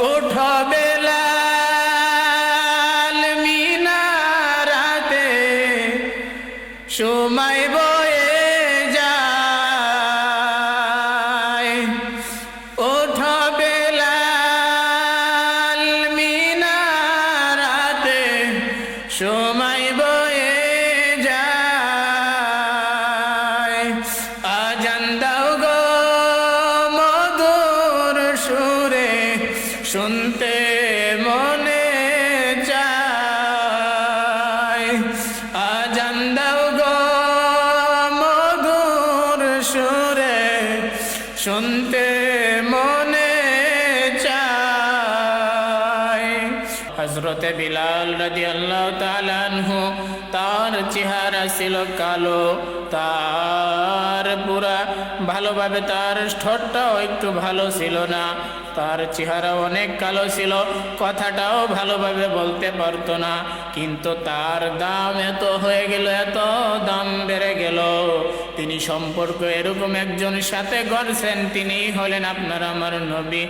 ওঠো বেলাল মিনারাতে সময় বয়ে যায় ওঠো বেলাল মিনারাতে সময় বয়ে যায় আজান দাও গো মধুর সুরে শুনতে মনে চায় আজান দাও গো মধুর সুরে শুনতে মনে চায় হযরতে বিলাল রাদিয়াল্লাহু তাআলা আনহু তার চেহারা ছিল কালো তার পুরা ভালোভাবে তার ঠোঁটটাও একটু ভালো ছিল না তার চেহারা অনেক কালো ছিল কথাটাও ভালোভাবে বলতে পারতো না কিন্তু তার দাম এত হয়ে গেল এত দাম বেড়ে গেল তিনি সম্পর্ক এরকম একজনের সাথে গড়ছেন তিনি হলেন আপনার আমার নবী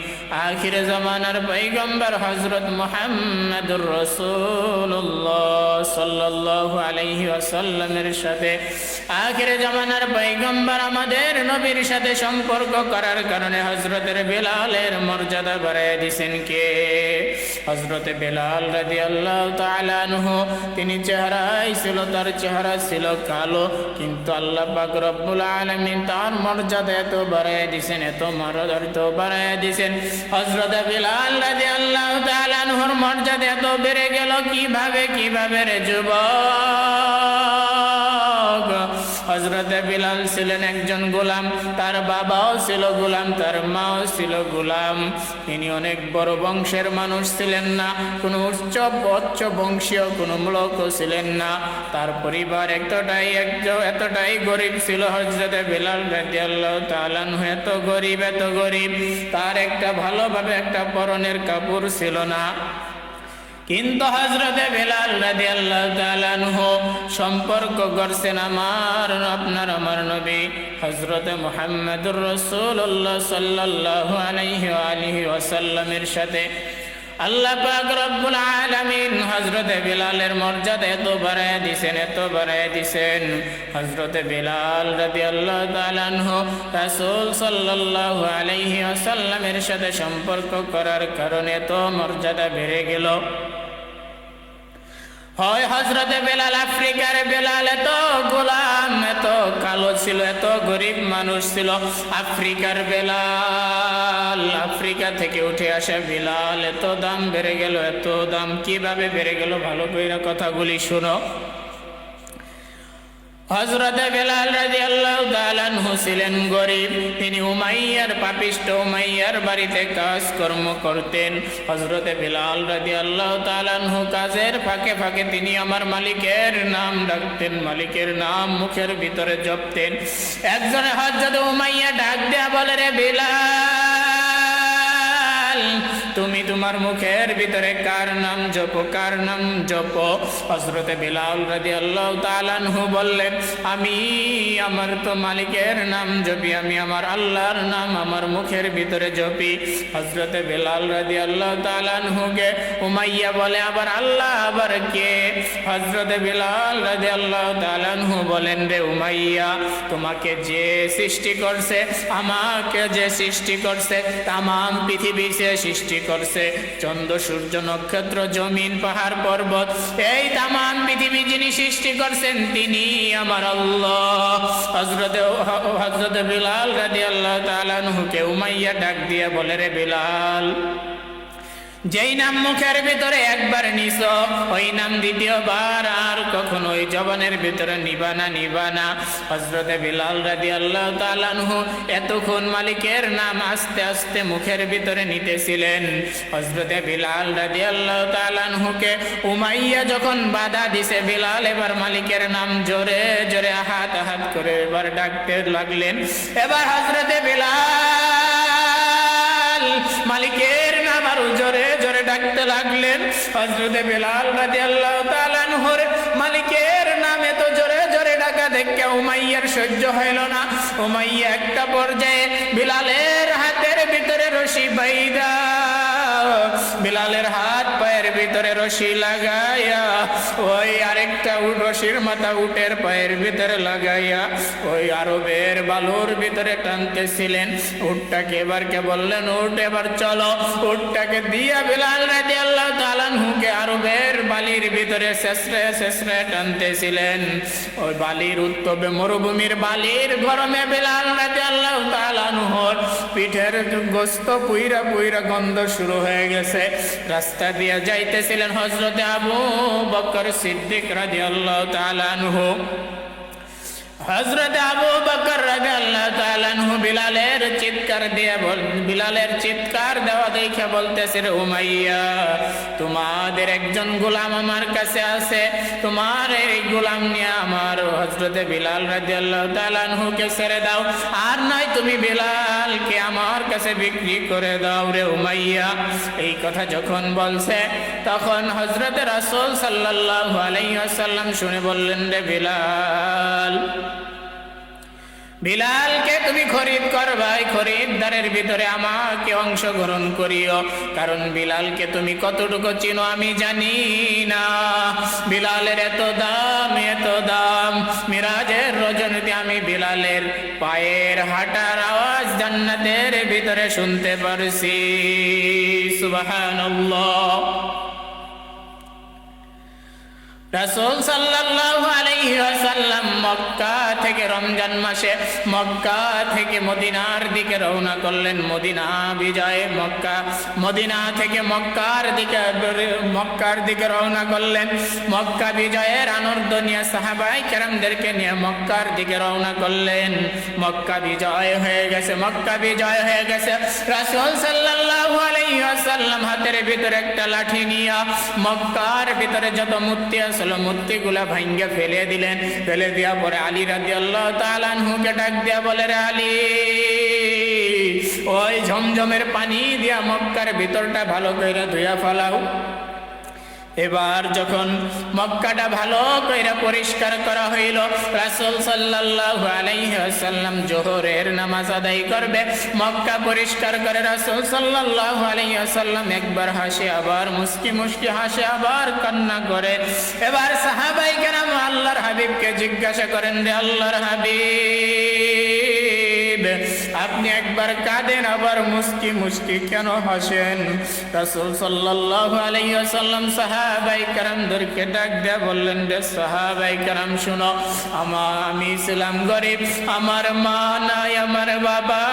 আখিরে জামানার পয়গম্বর হযরত মুহাম্মদুর রাসূলুল্লাহ সাল্লাল্লাহু আলাইহি ওয়াসাল্লামের সাথে আখিরে জামানার পয়গম্বর আমাদের নবীর সাথে সম্পর্ক করার কারণে হযরতের বেলালের মর্যাদা বাড়ায় দিয়েছেন কে হযরতে বেলাল রাদিয়াল্লাহু তাআলা আনহু তিনি চেহারাই ছিল তার চেহারা ছিল কালো কিন্তু আল্লাহ পাক রব্বুল আলামিন তার মর্যাদা এত বাড়ায় দিয়েছেন এত মর্যাদা বাড়ায় দিয়েছেন হযরতে বেলাল রাদিয়াল্লাহু তাআলা আনহুর মর্যাদা এত বেড়ে গেল কিভাবে রে যুবক হযরতে বিলাল ছিলেন একজন গোলাম তার বাবাও ছিল গোলাম তার মাও ছিল গোলাম তিনি অনেক বড় বংশের মানুষ ছিলেন না কোনো উচ্চ বংশীয় কোনো লোকও ছিলেন না তার পরিবার এতটাই গরিব ছিল হযরতে বিলাল রাদিয়াল্লাহু তাআলা আনহু এত গরিব তার একটা ভালোভাবে একটা পরনের কাপড় ছিল না কিন্তু হযরতে বেলাল রাদিয়াল্লাহু তাআলা আনহু সম্পর্ক গড়ছেন আপনার আমার নবী হযরতে মুহাম্মদুর রাসূলুল্লাহ সাল্লাল্লাহু আলাইহি ওয়া আলিহি ওয়াসাল্লামের সাথে আল্লাহ পাক রব্বুল আলামিন হযরতে বেলালের মর্যাদা এত বাড়ায় দিয়েছেন হযরতে বেলাল রাদিয়াল্লাহু তাআলা আনহু রাসূল সাল্লাল্লাহু আলাইহি ওয়াসাল্লামের সাথে সম্পর্ক করার কারণে এত মর্যাদা বেড়ে গেল হয় হযরতে বেলাল আফ্রিকার বেলাল এত গোলাম এত কালো ছিল এত গরিব মানুষ ছিল আফ্রিকার বেলাল আফ্রিকা থেকে উঠে আসা বেলাল এত দাম বেড়ে গেল এত দাম কিভাবে বেড়ে গেল ভালো করে কথাগুলি শুনো হযরতে বেলাল রাদিয়াল্লাহু তাআলা আনহু ছিলেন গরিব তিনি উমাইয়ার পাপিষ্ঠ উমাইয়ার বাড়িতে কাজকর্ম করতেন হযরতে বেলাল রাদিয়াল্লাহু তাআলা আনহু কাজের ফাঁকে তিনি আমার মালিকের নাম ডাকতেন মালিকের নাম মুখের ভিতরে জপতেন একজন হযরত উমাইয়া ডাক দেয়া বলে রে বেলাল তুমি তোমার মুখের ভিতরে কার নাম জপো হযরতে বেলাল রাদিয়াল্লাহু তাআলা আনহু বললেন আমি আমার তো মালিকের নাম জপি আমি আমার আল্লাহর নাম আমার মুখের ভিতরে জপি হযরতে বেলাল রাদিয়াল্লাহু তাআলা আনহুকে উমাইয়া বলে আবার আল্লাহ আবার কে হযরতে বেলাল রাদিয়াল্লাহু তাআলা আনহু বলেন রে উমাইয়া তোমাকে যে সৃষ্টি করছে আমাকে যে সৃষ্টি করছে तमाम পৃথিবী সে সৃষ্টি করছে চন্দ্র সূর্য নক্ষত্র জমিন পাহাড় পর্বত এই तमाम পৃথিবী যিনি সৃষ্টি করছেন তিনি আমার আল্লাহ হযরতে বেলাল রাদিয়াল্লাহু তাআলা আনহুকে উমাইয়া ডাক দিয়ে বলে রে বেলাল যেই নাম মুখের ভিতরে একবার নিছ ওই নাম দ্বিতীয়বার আর কখনো ওই জবানের ভিতরে নিবা না হযরতে বিলাল রাদিয়াল্লাহু তাআলা আনহু এতক্ষণ মালিকের নাম আস্তে আস্তে মুখের ভিতরে নিতেছিলেন হযরতে বিলাল রাদিয়াল্লাহু তাআলা আনহুকে উমাইয়া যখন বাধা দিছে বিলাল এবার মালিকের নাম জোরে জোরে হাত করে এবার ডাকতে লাগলেন এবার হযরতে বিলাল মালিকের নাম আর জোরে জোরে ডাকতে লাগলেন হযরতে বেলাল রাদিয়াল্লাহু তাআলা আনহুর মালিকের নাম এত জোরে জোরে ডাকা দেখে উমাইয়ার সহ্য হইল না উমাইয়া একটা পর্যায়ে বেলালের হাতের ভিতরে রশি বাইধা বিলালের হাত পায়ের ভিতরে রশি লাগাইয়া ওই আরেকটা রশির মাথা উটের পায়ের ভিতরে লাগাইয়া ওই আরবের বালুর ভিতরে টানতেছিলেন। উটটাকে এবারকে বললেন, উট এবার চলো। উটটাকে দিয়া বিলাল রাদিয়াল্লাহু তাআলা আনহুকে আরবের বালির ভিতরে শেষরে শেষরে টানতেছিলেন। ওই বালির উত্তবে মরুভূমির বালির গরমে বিলাল রাদিয়াল্লাহু তাআলা আনহুর পিঠের গোস্ত পুইরা পুইরা গন্ধ শুরু হয়ে গেছে। রাস্তা দিয়ে যাইতেছিলেন হযরতে আবু বকর সিদ্দিক রাদিয়াল্লাহু তাআলা আনহু। হযরত আবু বকর রাদিয়াল্লাহু তাআলা আনহু বিলালের চিৎকার দেওয়া দেখে বলতেছে, উমাইয়া, তোমাদের একজন গোলাম আমার কাছে আছে, তোমার এই গোলাম নিয়ে আমার হযরতে বিলাল রাদিয়াল্লাহু তাআলা আনহুকে ছেড়ে দাও, আর নয় তুমি বিলালকে আমার কাছে বিক্রি করে দাও রে উমাইয়া। এই কথা যখন বলছে তখন হযরতে রাসূল সাল্লাল্লাহু আলাইহি ওয়াসাল্লাম শুনে বললেন, রে বিলালকে তুমি খরিদ করবাই, খরিদদারের ভিতরে আমাকে অংশগ্রহণ করিও, কারণ বিলালকে তুমি কতটুকু চিনো আমি জানি না। বিলালের এত দাম, মিরাজের রজনীতে আমি বিলালের পায়ের হাঁটার আওয়াজ জান্নাতের ভিতরে শুনতে পারছি। সুবহানাল্লাহ। রাসূল সাল্লাল্লাহু আলাইহি ওয়াসাল্লাম মক্কা থেকে রমজান মাসে মক্কা থেকে মদিনার দিকে রওনা করলেন। মদিনা বিজয়ে মদিনা থেকে মক্কার দিকে রওনা করলেন। মক্কা বিজয়ের আনন্দ নিয়ে সাহাবায়ে কেরামদেরকে নিয়ে মক্কার দিকে রওনা করলেন। মক্কা বিজয় হয়ে গেছে। রাসূল সাল্লাল্লাহু আলাইহি ওয়াসাল্লাম হাতের ভিতরে একটা লাঠি নিয়ে মক্কার ভিতরে যত মূর্তি মূর্তিগুলা ভাঙ্গা ফেলে দিলেন। ফেলে দেওয়া পরে আলী রাদিয়াল্লাহু তাআলা আনহুকে ডাক দিয়া বলে, রে আলী, ওই ঝমঝমের পানি দিয়া মক্কার ভিতরটা ভালো করে ধুইয়া ফেলাও। এবার যখন মক্কাটা ভালো করে পরিষ্কার করা হইল, রাসূল সাল্লাল্লাহু আলাইহি ওয়াসাল্লাম যোহরের নামাজ আদায় করবে। মক্কা পরিষ্কার করে রাসূল সাল্লাল্লাহু আলাইহি ওয়াসাল্লাম একবার হাসে, আবার মুস্কি মুস্কি হাসে, আবার কান্না করে। এবার সাহাবায়ে কেরাম আল্লাহর হাবিবকে জিজ্ঞাসা করেন, রে আল্লাহর হাবিব, আপনি একবার কাঁদেন আবার মুস্কি মুস্কি কেন হাসেন? রাসূল সাল্লাল্লাহু আলাইহি ওয়াসাল্লাম সাহাবায়ে কেরামদেরকে ডাক দিয়ে বললেন, রে সাহাবায়ে কেরাম শুনো, আমি ছিলাম গরিব, আমার মা নাই, আমার বাবা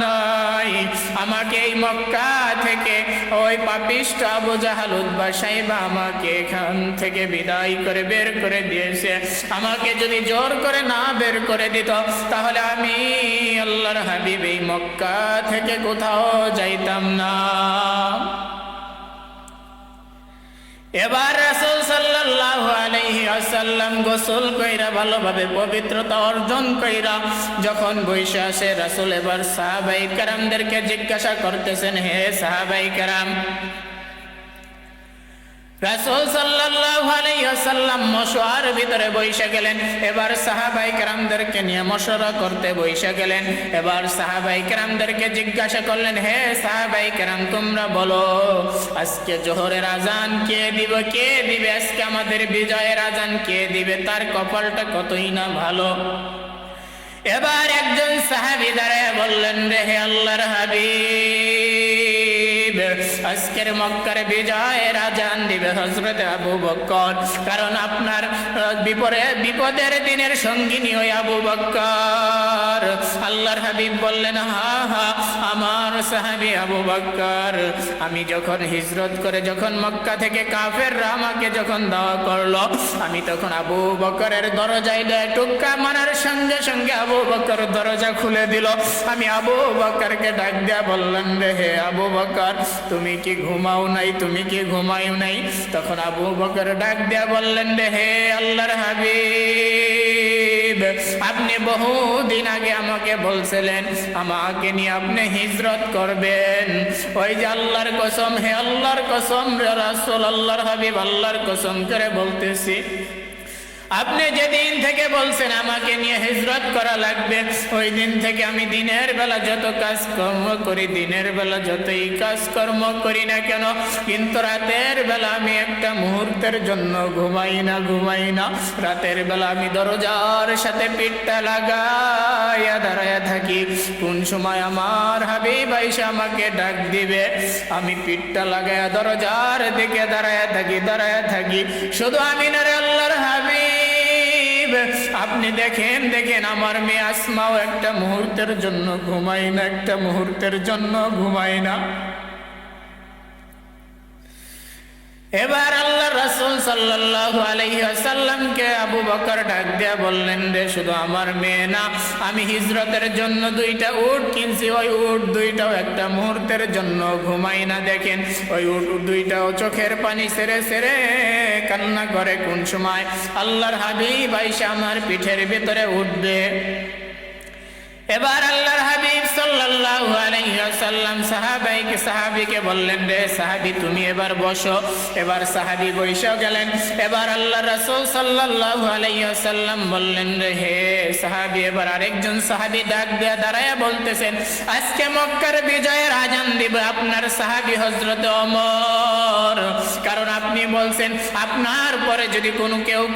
নাই। আমাকে এই মক্কা থেকে ওই পাপিষ্ঠ আবু জাহাল উতবা সাইবা আমাকে এখান থেকে বিদায় করে বের করে দিয়েছে। আমাকে যদি জোর করে না বের করে দিত তাহলে আমি আল্লাহর হাবিব এই মক্কা থেকে কোথাও যাইতাম না। এবার রাসূল সাল্লাল্লাহু আলাইহি ওয়াসাল্লাম গোসল কইরা ভালোভাবে পবিত্রতা অর্জন কইরা যখন বৈশা আসে, রাসূল এবার সাহাবায়ে কেরামদেরকে জিজ্ঞাসা করতেছেন, হে সাহাবায়ে কেরাম, রাসূল সাল্লাল্লাহু আলাইহি ওয়াসাল্লাম মশওয়ার ভিতরে বৈশা গেলেন। এবার সাহাবায়ে কেরামদেরকে নিয়ে মশওয়ারা করতে বৈশা গেলেন। এবার সাহাবায়ে কেরামদেরকে জিজ্ঞাসা করলেন, হে সাহাবায়ে কেরাম, তোমরা বলো আজকে জোহরের আজান কে দিবে? আজকে আমাদের বিজয়ের আজান কে দিবে? তার কপালটা কতই না ভালো। এবার একজন সাহাবী দাঁড়ায় বললেন, হে আল্লাহর হাবিব, আজকের মক্কার বিজয়ের আজান দিবে হযরত আবু বকর, কারণ আপনার বিপদের দিনের সঙ্গিনী ওই আবু বকর। আল্লাহর হাবিব বললেন, হা আমার সাহাবী আবু বকর, আমি যখন হিজরত করে যখন মক্কা থেকে কাফেররা আমাকে যখন দাওয়া করলো, আমি তখন আবু বকরের দরজায় টুক্কা মারার সঙ্গে সঙ্গে আবু বকর দরজা খুলে দিল। আমি আবু বকরকে ডাক দিয়া বললাম, হে আবু বকর, তুমি কি ঘুমাও নাই? তখন আবু বকর ডাক দিয়া বললেন, হে আল্লাহর হাবিব, আপনি বহুদিন আগে আমাকে বলছিলেন আমাকে নিয়ে আপনি হিজরত করবেন। ওই যে আল্লাহর কসম, হে আল্লাহর কসম রে রাসূল, আল্লাহর হাবিব, আল্লাহর কসম করে বলতেছি, আপনি যেদিন থেকে বলছেন আমাকে নিয়ে হিজরত করা লাগবে, ওই দিন থেকে আমি দিনের বেলা যত কাজকর্ম করি, দিনের বেলা যতই কাজকর্ম করি না কেন, কিন্তু রাতের বেলা আমি একটা মুহূর্তের জন্য ঘুমাই না। রাতের বেলা আমি দরজার সাথে পিঠটা লাগাইয়া দাঁড়ায়া থাকি, কোন সময় আমার হাবিব আইসা আমাকে ডাক দিবে। আমি পিঠটা লাগাইয়া দরজার দিকে দাঁড়ায়া থাকি। শুধু আমি না রে আল্লাহর হাবিব, আপনি দেখেন আমার মেয়ে আসমাও একটা মুহূর্তের জন্য ঘুমাই না। এবার আল্লাহ রাসূল সাল্লাল্লাহু আলাইহি ওয়াসাল্লামকে আবু বকর ডাক দিয়া বললেন, রে শুধু আমার মেয়ে না, আমি হিজরতের জন্য 2টা উট কিনছি, ওই উট 2টাও একটা মুহূর্তের জন্য ঘুমাই না। দেখেন ওই উট 2টাও চোখের পানি ছেড়ে কান্না করে। কোন সময় আল্লাহর হাবিব আইসা আমার পিঠের ভিতরে উঠবে। এবার আল্লাহর হাবিব সাল্লাল্লাহু আলাইহি ওয়াসাল্লাম সাহাবীকে বললেন, রে সাহাবী তুমি এবার বসো। এবার সাহাবী বসে গেলেন। এবার আল্লাহর রাসূল সাল্লাল্লাহু আলাইহি ওয়াসাল্লাম বললেন, রে হে সাহাবী। এবার আরেকজন সাহাবী ডাক দিয়ে দাঁড়ায়া বলতেছেন, আজকে মক্কার বিজয়ের আজান দিবে আপনার সাহাবী হযরত ওমর। কারণ আপনি বলছেন আপনার পরে যদি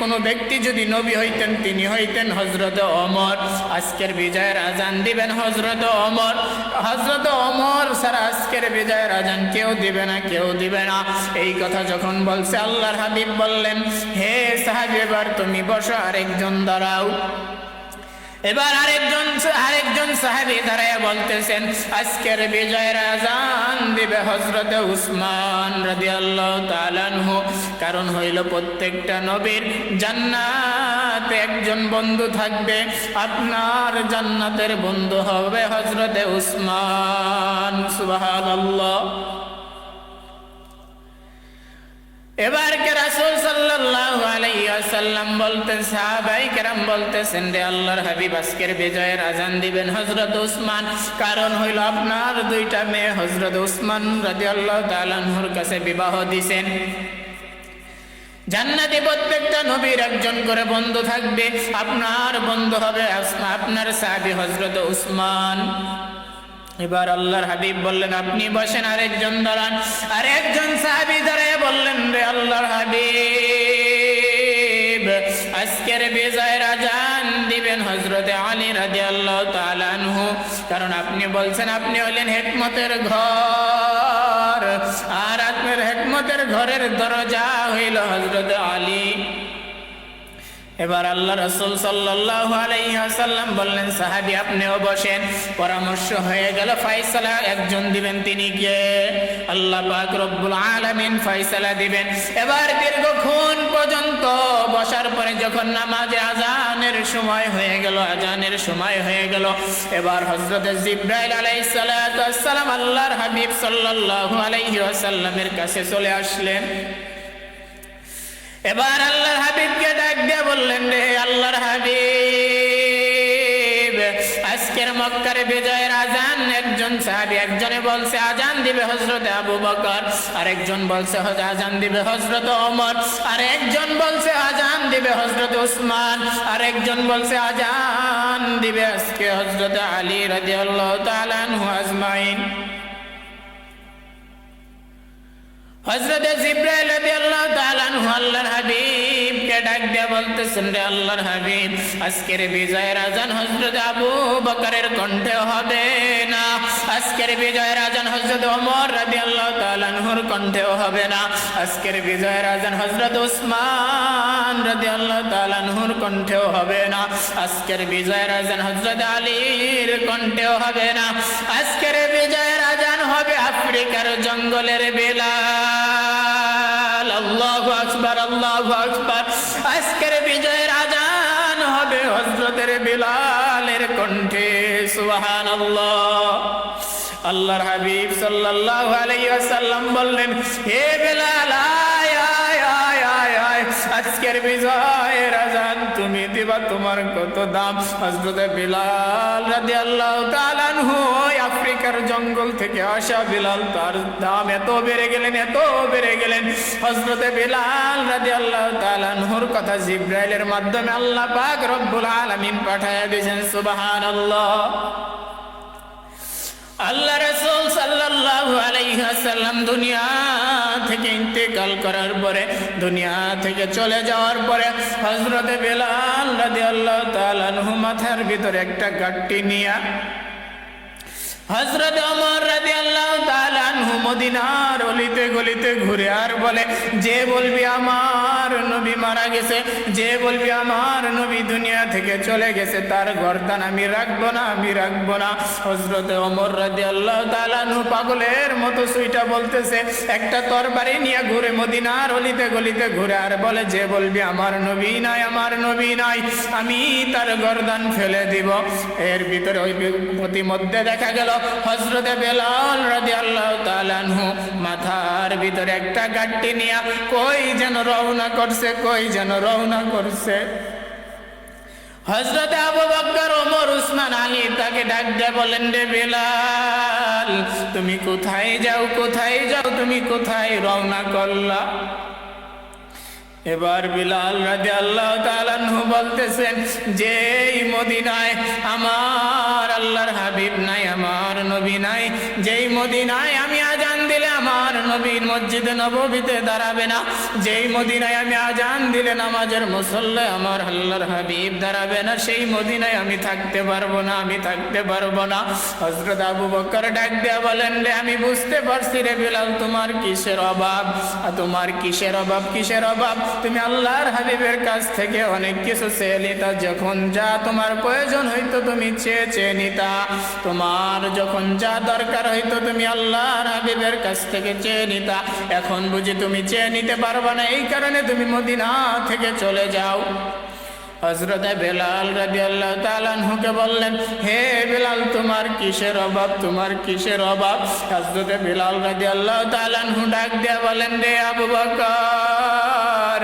কোনো ব্যক্তি যদি নবী হইতেন, তিনি হইতেন হযরত ওমর। আজকের বিজয়ের আজান দিবেন হযরত ওমর ছাড়া আজকের বিজয়ের আজান কেউ দিবে না। এই কথা যখন বলছে, আল্লাহর হাবিব বললেন, হে সাহাবী এবার তুমি বসো, আরেকজন দাঁড়াও। এবার আরেকজন সাহাবী দাঁড়ায়া বলতেছেন, আজকের বিজয়ের আজান দিবে হযরত উসমান রাদিয়াল্লাহু তাআলা আনহু। কারণ হইল প্রত্যেকটা নবীর জান্নাতে একজন বন্ধু থাকবে, আপনার জান্নাতের বন্ধু হবে হযরত উসমান। সুবহানাল্লাহ। এবার কে রাসূল সাল্লাল্লাহু আলাইহি ওয়াসাল্লাম বলতেন, সাহাবায়ে কেরাম বলতেছেন, রে আল্লাহর হাবিব আজকের বিজয়ের আজান দিবেন হযরত উসমান। কারণ হইল আপনার 2টা মেয়ে হযরত উসমান রাদিয়াল্লাহু তাআলা আনহুর কাছে বিবাহ দিবেন। জান্নাতে প্রত্যেকটা নবীর একজন করে বন্ধু থাকবে, আপনার বন্ধু হবে আপনার সাহাবী হযরত উসমান। এবার আল্লাহর হাবিব বললেন, আপনি বসেন, আরেকজন দাঁড়ান। আরেকজন সাহাবী দাঁড়িয়ে বললেন, রে আল্লাহর হাবিব আজকের বিজয়ের আজান দিবেন হযরত আলী রাদিয়াল্লাহু তাআলা আনহু। কারণ আপনি বলছেন আপনি হলেন হিকমতের ঘর, আর আপনার হিকমতের ঘরের দরজা হইল হযরত আলী। এবার আল্লাহ রাসূল সাল্লাল্লাহু আলাইহি ওয়াসাল্লাম বললেন, সাহাবী আপনিও বসেন। পরামর্শ হয়ে গেল, ফয়সালা একজন দিবেন, তিনি কে? আল্লাহ পাক রব্বুল আলামিন ফয়সালা দিবেন। এবার দীর্ঘক্ষণ পর্যন্ত বসার পরে যখন নামাজে আজানের সময় হয়ে গেল, এবার হযরত জিবরাইল আলাইহিস সালাতু ওয়াস সালাম আল্লাহর হাবিব সাল্লাল্লাহু আলাইহি ওয়াসাল্লামের কাছে চলে আসলেন। এবার আল্লাহর হাবিবকে ডাক দিয়ে বললেন, রে আল্লাহর হাবিব আজকের মক্কার বিজয়ের আজান একজন সাহাবী, একজনে বলছে আজান দিবে হযরত আবু বকর, আরেকজন বলছে আজান দিবে হযরত ওমর, আরেকজন বলছে আজান দিবে হযরত উসমান, আরেকজন বলছে আজান দিবে আজকে হযরত আলী রাদিয়াল্লাহু তাআলা আনহু আজমাইন। হযরত জিবরাইল রাদিয়াল্লাহু তাআলা আনহু আল্লাহর হাবিবকে ডাক দিয়ে বলতেছেন, রে আল্লাহর হাবিব আজকের বিজয়ের আজান হযরত আবু বকরের কণ্ঠে হবে না, আজকের বিজয়ের আজান হযরত ওমর রাদিয়াল্লাহু তাআলা আনহুর কণ্ঠেও হবে না, আজকের বিজয়ের আজান হযরত উসমান রাদিয়াল্লাহু তাআলা আনহুর কণ্ঠেও হবে না, আজকের বিজয়ের আজান হযরত আলীর কণ্ঠেও হবে না, আজকের বিজয়ের আজান হবে আফ্রিকার জঙ্গলের বেলাল। আল্লাহু আকবার, আল্লাহু আকবার। আজকের বিজয়ের আজান হবে হযরতের বেলালের কণ্ঠে। সুবহানাল্লাহ। আল্লাহর হাবিব সাল্লাল্লাহু আলাইহি ওয়াসাল্লাম বললেন, হে বেলাল আয় আয় আয় আয় আয়, আজকের বিজয়ের আজান তুমি দিবা, তোমার কত দাম? হযরতে বিলাল রাদিয়াল্লাহু তাআলা আনহু ওই আফ্রিকার জঙ্গল থেকে আসা বিলাল, তার দাম এত বেড়ে গেলেন, এত বেড়ে গেলেন। হযরতে বিলাল রাদিয়াল্লাহু তাআলা আনহুর কথা জিবরাইলের মাধ্যমে আল্লাহ পাক রব্বুল আলামিন পাঠায়া দিয়েছেন। সুবহানাল্লাহ। আল্লাহ রাসূল সাল্লাল্লাহু আলাইহি ওয়াসাল্লাম দুনিয়া থেকে ইন্তেকাল করার পরে, দুনিয়া থেকে চলে যাওয়ার পরে হযরতে বিলাল রাদিয়াল্লাহু তাআলা আনহু মাথার ভিতরে একটা গাঁটটি নিয়া হযরত ওমর রাদিয়াল্লাহু তাআলা আনহু মদিনার অলিতে গলিতে ঘুরে আর বলে, যে বলবি আমার নবী মারা গেছে, যে বলবি আমার নবী দুনিয়া থেকে চলে গেছে, তার গর্দান আমি রাখবো না, আমি রাখবো না। হযরত ওমর রাদিয়াল্লাহু তাআলা আনহু পাগলের মতো সুইটা বলতেছে, একটা তরবারি নিয়ে ঘুরে মদিনার অলিতে গলিতে ঘুরে আর বলে, যে বলবি আমার নবী নাই, আমার নবী নাই, আমি তার গর্দান ফেলে দিব। এর ভিতরে ওই প্রতিমধ্যে দেখা গেল হযরতে বিলাল রাদিয়াল্লাহু তাআলা আনহু মাথার ভিতরে একটা গাঁটটি নিয়া কই যেন রওনা করছে, কই যেন রওনা করছে। হযরতে আবু বকর, ওমর, উসমান, আলী তাকে ডাক দিয়ে বলেন, রে বিলাল তুমি কোথায় যাও, কোথায় যাও, তুমি কোথায় রওনা করলা? এবার বিলাল রাদিয়াল্লাহু তাআলা আনহু বলতেছেন, যে মদিনায় আমার আল্লাহর হাবিব নাই, আমার নবী নাই, যেই মদিনায় আমি আজান দিলে আমার নবীর মসজিদে নববীতে দাঁড়াবে না, যেই মদিনায় আমি আজান দিলে নামাজের মুসল্লায় আমার আল্লাহর হাবিব দাঁড়াবে না, সেই মদিনায় আমি থাকতে পারবো না, আমি থাকতে পারবো না। হযরত আবু বকর ডাক দিয়া বলেন, রে আমি বুঝতে পারছি রে বিলাল, তোমার কিসের অভাব, তোমার কিসের অভাব, কিসের অভাব? তুমি আল্লাহর হাবিবের কাছ থেকে অনেক কিছু চেয়ে নিতা, যখন যা তোমার প্রয়োজন হইতো তুমি চেয়ে চেয়ে নিতা, তোমার যখন যা দরকার হইতো তুমি আল্লাহর হাবিবের কাছ থেকে চেয়ে নিতা। এখন বুঝি তুমি চেয়ে নিতে পারবা না, এই কারণে তুমি মদিনা থেকে চলে যাও। হযরতে বিলাল রাদিয়াল্লাহু তাআলা আনহুকে বললেন, হে বিলাল তোমার কিসের অভাব, তোমার কিসের অভাব? হযরতে বিলাল রাদিয়াল্লাহু তাআলা আনহু ডাক দিয়া বলেন, রে আবু বকর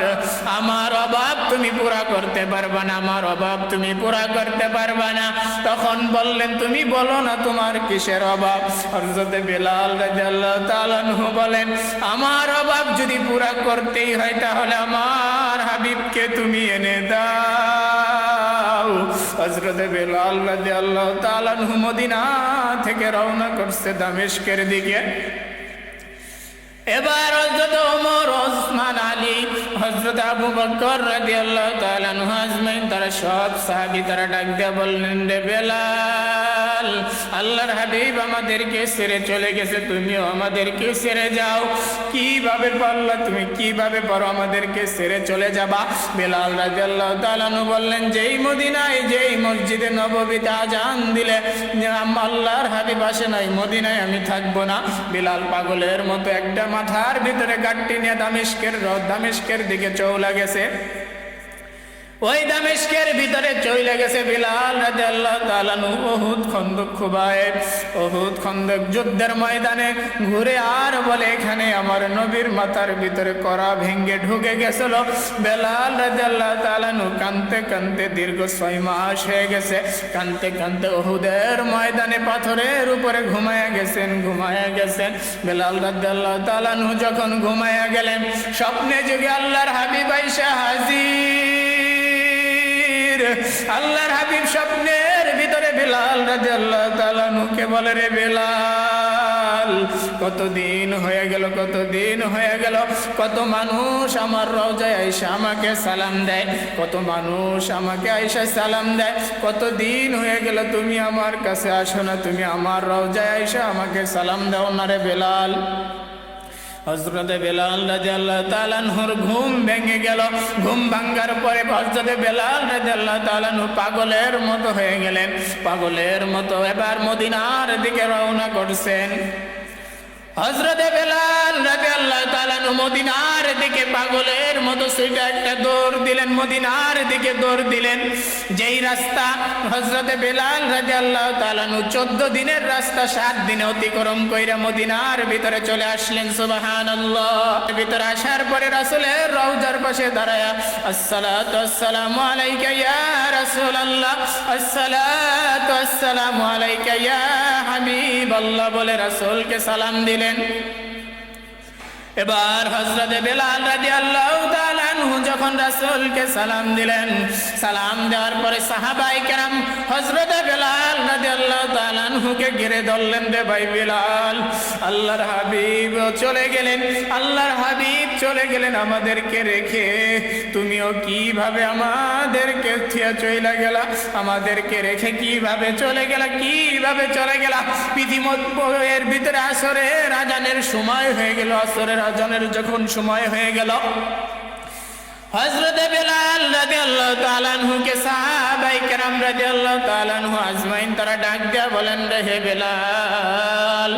আমার অভাব তুমি পুরা করতে পারবা না, আমার অভাব তুমি পুরা করতে পারবা না। তখন বললেন, তুমি বলো না তোমার কিসের অভাব? হযরতে বিলাল রাদিয়াল্লাহু তাআলা আনহু বলেন, আমার অভাব যদি পুরা করতেই হয় তাহলে আমার হাবিবকে তুমি এনে দাও। হযরতে বিলাল রাদিয়াল্লাহু তাআলা আনহু মদিনা থেকে রওনা করছে দামেস্কের দিকে। এবার হযরত ওমর, ওসমান, আলী, হযরত আবু বকর রাদিয়াল্লাহু তাআলা আনহু আজমাইন তারা সব সাহাবী তারা ডাক দিয়ে বললেন, রে বিলাল আল্লাহর হাবিব আমাদেরকে ছেড়ে চলে গেছে, তুমিও আমাদেরকে ছেড়ে যাও। কিভাবে পারলা তুমি, কিভাবে পারো আমাদেরকে ছেড়ে চলে যাবা? বিলাল রাদিয়াল্লাহু তাআলা আনহু বললেন, যেই মদিনায়, যেই মসজিদে নববীতে আজান দিলে আল্লাহর হাবিব আসে নাই, মদিনায় আমি থাকবো না। বিলাল পাগলের মতো একটা মাথার ভিতরে গাঁটটি নিয়ে দামেস্কের দিকে চলে গেছে। ওই দামেস্কের ভিতরে চলে গেছে বিলাল রাদিয়াল্লাহু তাআলা আনহু উহুদ খন্দক খুবায়, উহুদ খন্দক যুদ্ধের ময়দানে ঘুরে আর বলে, এখানে আমার নবীর মাথার ভিতরে কড়া ভেঙ্গে ঢুকে গেছিল। বিলাল রাদিয়াল্লাহু তাআলা আনহু কাঁদতে কাঁদতে দীর্ঘ 6 মাস হয়ে গেছে, কাঁদতে কাঁদতে উহুদের ময়দানে পাথরের উপরে ঘুমায়া গেছেন, ঘুমায়া গেছেন। বিলাল রাদিয়াল্লাহু তাআলা আনহু যখন ঘুমায়া গেলেন, স্বপ্নে যুগে আল্লাহর হাবিব আয়েশা হাজির। আল্লাহর হাবিব স্বপ্নের ভিতরে বিলাল রাদিয়াল্লাহু তাআলা আনহুকে বলে, রে বিলাল কতদিন হয়ে গেল, কতদিন হয়ে গেল, কত মানুষ আমার রওজায় আয়েশা আমাকে সালাম দেয়, কত মানুষ আমাকে আয়েশা সালাম দেয়, কতদিন হয়ে গেল তুমি আমার কাছে আসো না, তুমি আমার রওজায় আয়েশা আমাকে সালাম দাও না রে বিলাল। হযরতে বিলাল রাদিয়াল্লাহু তাআলা আনহুর ঘুম ভেঙে গেল। ঘুম ভাঙার পরে হযরতে বিলাল রাদিয়াল্লাহু তাআলা আনহু পাগলের মতো হয়ে গেলেন, পাগলের মতো এবার মদিনার দিকে রওনা করছেন। হযরতে বিলাল রাদিয়াল্লাহু তাআলা আনহু মদিনার দিকে রেখে পাগলের মতো সেটা একটা দৌড় দিলেন, মদিনার দিকে দৌড় দিলেন। যেই রাস্তা হযরতে বেলাল রাদিয়াল্লাহু তাআলা 14 দিনের রাস্তা 7 দিনে অতিক্রম কইরা মদিনার ভিতরে চলে আসলেন। সুবহানাল্লাহ। ভিতরে আসার পরে রাসূলের রওজার পাশে দাঁড়ায়া আসসালাতু আসসালামু আলাইকা ইয়া রাসূলুল্লাহ, আসসালাতু আসসালামু আলাইকা ইয়া হাবিবাল্লাহ বলে রাসূলকে সালাম দিলেন। এবার হযরতে বেলাল রাদিয়াল্লাহু তাআলা আনহু যখন রাসূলকে সালাম দিলেন, সালাম দেওয়ার পরে সাহাবায়ে কেরাম হযরতে বেলাল রাদিয়াল্লাহু তাআলা আনহুকে ঘিরে ধরলেন। রে ভাই বেলাল, আল্লাহর হাবিব চলে গেলেন, আল্লাহর হাবিব চলে গেলেন আমাদেরকে রেখে, তুমিও কিভাবে আমাদেরকে থিয়া চইলা গেলা, আমাদেরকে রেখে কিভাবে চলে গেলা, কিভাবে চলে গেলা। পৃথিবীর ভিতরে আসরের আজানের সময় হয়ে গেল। আসরের আজানের যখন সময় হয়ে গেল, হযরতে বেলাল রাদিয়াল্লাহু তাআলা আনহুকে সাহাবায়ে কেরাম রাদিয়াল্লাহু তাআলা আনহু আজমাইন তারা ডাক দিয়া বলেন, রে হে বেলাল,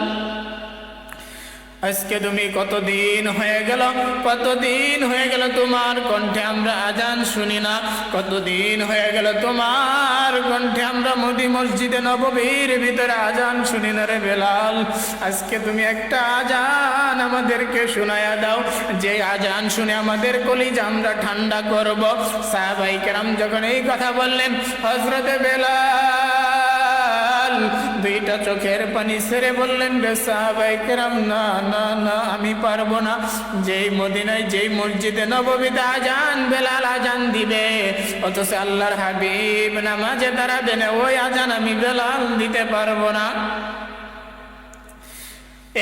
আজকে তুমি কতদিন হয়ে গেল, কতদিন হয়ে গেল তোমার কণ্ঠে আমরা আজান শুনি না, কতদিন হয়ে গেল তোমার কণ্ঠে আমরা মসজিদে নববীর ভিতরে আজান শুনি না। রে বেলাল, আজকে তুমি একটা আজান আমাদেরকে শোনায়া দাও, যে আজান শুনে আমাদের কলিজা আমরা ঠান্ডা করব। সাহাবায়ে কেরাম যখন এই কথা বললেন, হযরতে বেলাল দুইটা চোখের পানি ছেড়ে বললেন, রে সাহাবায়ে কেরাম, না না না, আমি পারবো না। যেই মদিনায় যেই মসজিদে নববীতে আজান বেলাল আজান দিবে, অথচ আল্লাহর হাবিব নামাজে দাঁড়াবেন, ওই আজান আমি বেলাল দিতে পারবো না।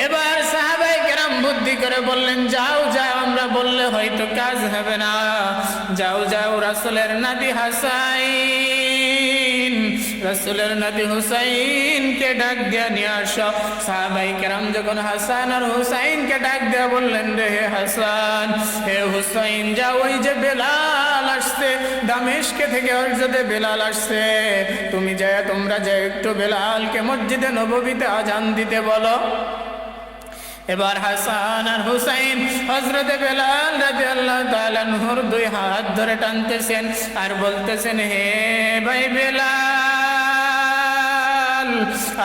এবার সাহাবায়ে কেরাম বুদ্ধি করে বললেন, যাও যাও, আমরা বললে হয়তো কাজ হবে না, যাও যাও রাসূলের নাতি হাসাইন, রাসূলের নাতি হুসাইনকে ডাক দিয়া নিয়ে আসো। সাহাবায়ে কেরাম যখন হাসান আর হুসাইনকে ডাক দিয়া বললেন, রে হে হাসান, হে হুসাইন, যাও, ওই যে বেলাল আসছে দামেস্কে থেকে, হযরতে বেলাল আসছে, তুমি যায়, তোমরা যায় একটু বেলালকে মসজিদে নববীতে আজান দিতে বলো। এবার হাসান আর হুসাইন হযরতে বেলাল রাদিয়াল্লাহু তাআলা আনহুর দুই হাত ধরে টানতেছেন আর বলতেছেন, হে ভাই বেলাল,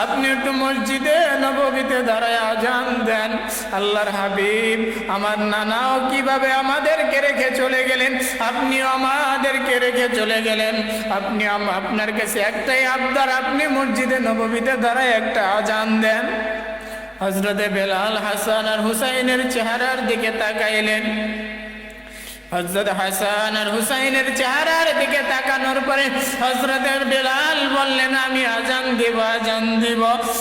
আপনি একটু মসজিদে নববীতে দাঁড়ায় আজান দেন। আল্লাহর হাবিব আমার নানাও কিভাবে আমাদেরকে রেখে চলে গেলেন, আপনিও আমাদেরকে রেখে চলে গেলেন, আপনি আপনার কাছে একটাই আবদার, আপনি মসজিদে নববীতে দাঁড়ায় একটা আজান দেন। হযরতে বেলাল হাসান আর হুসাইনের চেহারার দিকে তাকাইলেন। হযরত হাসান আর হুসাইনের চেহারার দিকে তাকানোর পরে হযরতে বেলাল বললেন, আমি আজান দিব, আজান দিব।